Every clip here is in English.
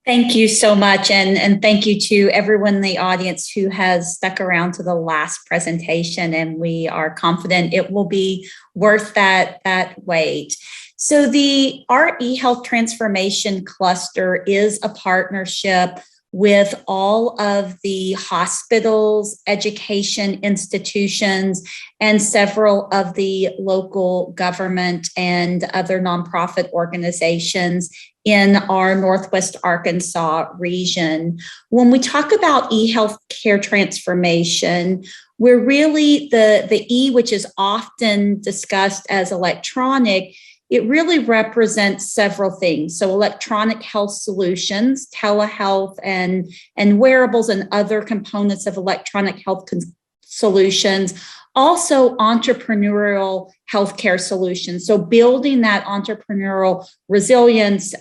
Thank you so much. And thank you to everyone in the audience who has stuck around to the last presentation. And we are confident it will be worth that wait. So the Our eHealth Transformation Cluster is a partnership with all of the hospitals, education institutions, and several of the local government and other nonprofit organizations in our Northwest Arkansas region. When we talk about eHealth care transformation, we're really the E, which is often discussed as electronic. It really represents several things. So electronic health solutions, telehealth, and wearables and other components of electronic health solutions. Also entrepreneurial healthcare solutions. So building that entrepreneurial resilience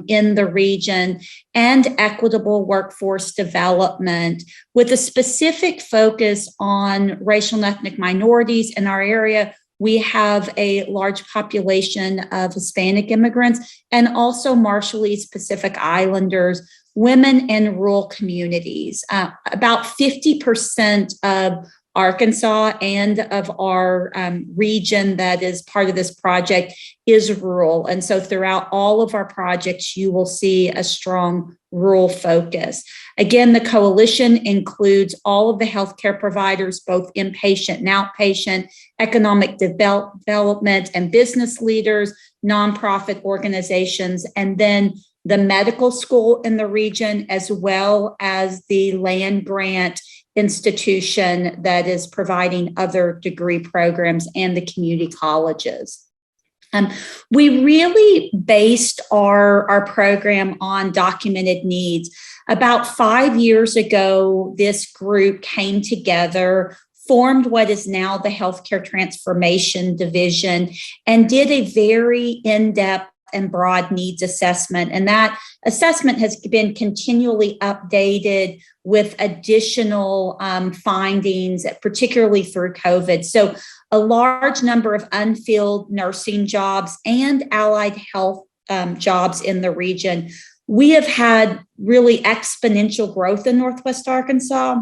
in the region and equitable workforce development with a specific focus on racial and ethnic minorities in our area. We have a large population of Hispanic immigrants and also Marshallese Pacific Islanders, women in rural communities. About 50% of Arkansas and of our region that is part of this project is rural. And so throughout all of our projects, you will see a strong rural focus. Again, the coalition includes all of the healthcare providers, both inpatient and outpatient, economic development and business leaders, nonprofit organizations, and then the medical school in the region, as well as the land grant institution that is providing other degree programs and the community colleges. We really based our program on documented needs. About 5 years ago, this group came together, formed what is now the Healthcare Transformation Division, and did a very in-depth and broad needs assessment. And that assessment has been continually updated with additional findings, particularly through COVID. So a large number of unfilled nursing jobs and allied health jobs in the region. We have had really exponential growth in Northwest Arkansas,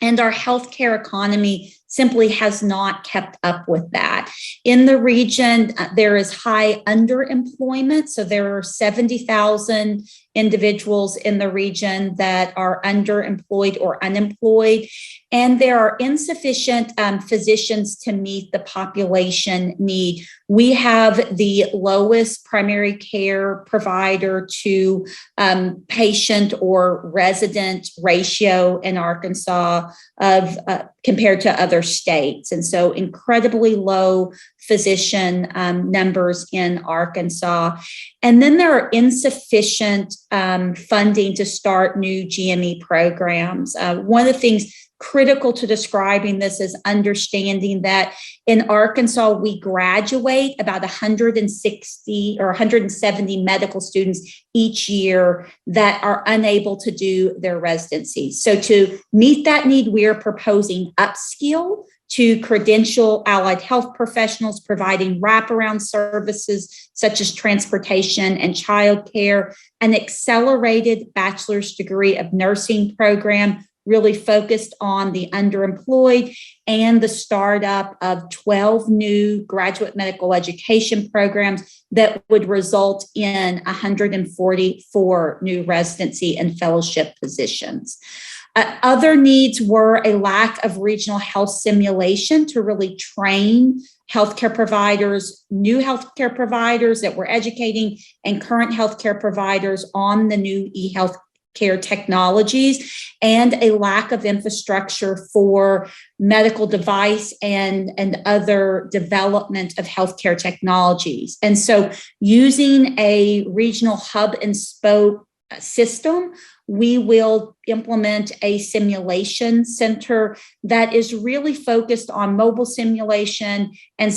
and our healthcare economy simply has not kept up with that. In the region, there is high underemployment. So there are 70,000 individuals in the region that are underemployed or unemployed. And there are insufficient physicians to meet the population need. We have the lowest primary care provider to patient or resident ratio in Arkansas of compared to other states. And so incredibly low physician numbers in Arkansas. And then there are insufficient funding to start new GME programs. One of the things critical to describing this is understanding that in Arkansas, we graduate about 160 or 170 medical students each year that are unable to do their residency. So to meet that need, we are proposing upskill to credential allied health professionals, providing wraparound services such as transportation and childcare, an accelerated bachelor's degree of nursing program really focused on the underemployed, and the startup of 12 new graduate medical education programs that would result in 144 new residency and fellowship positions. Other needs were a lack of regional health simulation to really train healthcare providers, new healthcare providers that we're educating, and current healthcare providers on the new eHealth care technologies, and a lack of infrastructure for medical device and other development of healthcare technologies. And so using a regional hub and spoke system, we will implement a simulation center that is really focused on mobile simulation and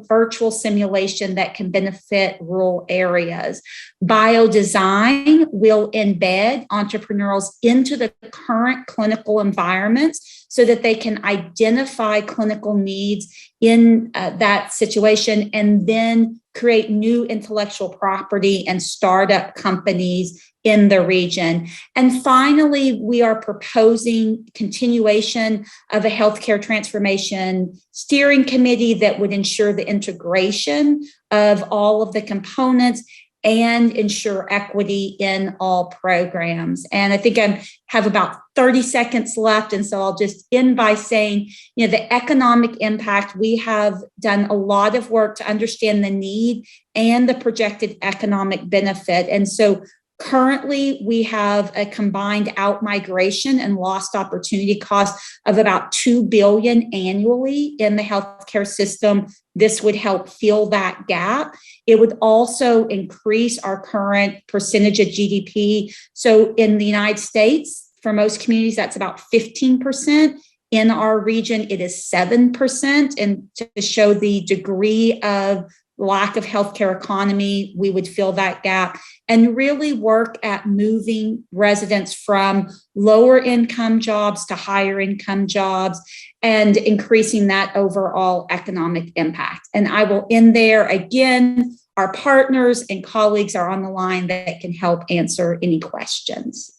virtual simulation that can benefit rural areas. Biodesign will embed entrepreneurs into the current clinical environments so that they can identify clinical needs in that situation and then create new intellectual property and startup companies in the region. And finally, we are proposing continuation of a healthcare transformation steering committee that would ensure the integration of all of the components and ensure equity in all programs. And I think I have about 30 seconds left. And so I'll just end by saying, the economic impact, we have done a lot of work to understand the need and the projected economic benefit. And so currently, we have a combined outmigration and lost opportunity cost of about $2 billion annually in the healthcare system. This would help fill that gap. It would also increase our current percentage of GDP. So in the United States, for most communities, that's about 15%. In our region, it is 7%. And to show the degree of lack of healthcare economy, we would fill that gap and really work at moving residents from lower income jobs to higher income jobs and increasing that overall economic impact. And I will end there. Again, our partners and colleagues are on the line that can help answer any questions.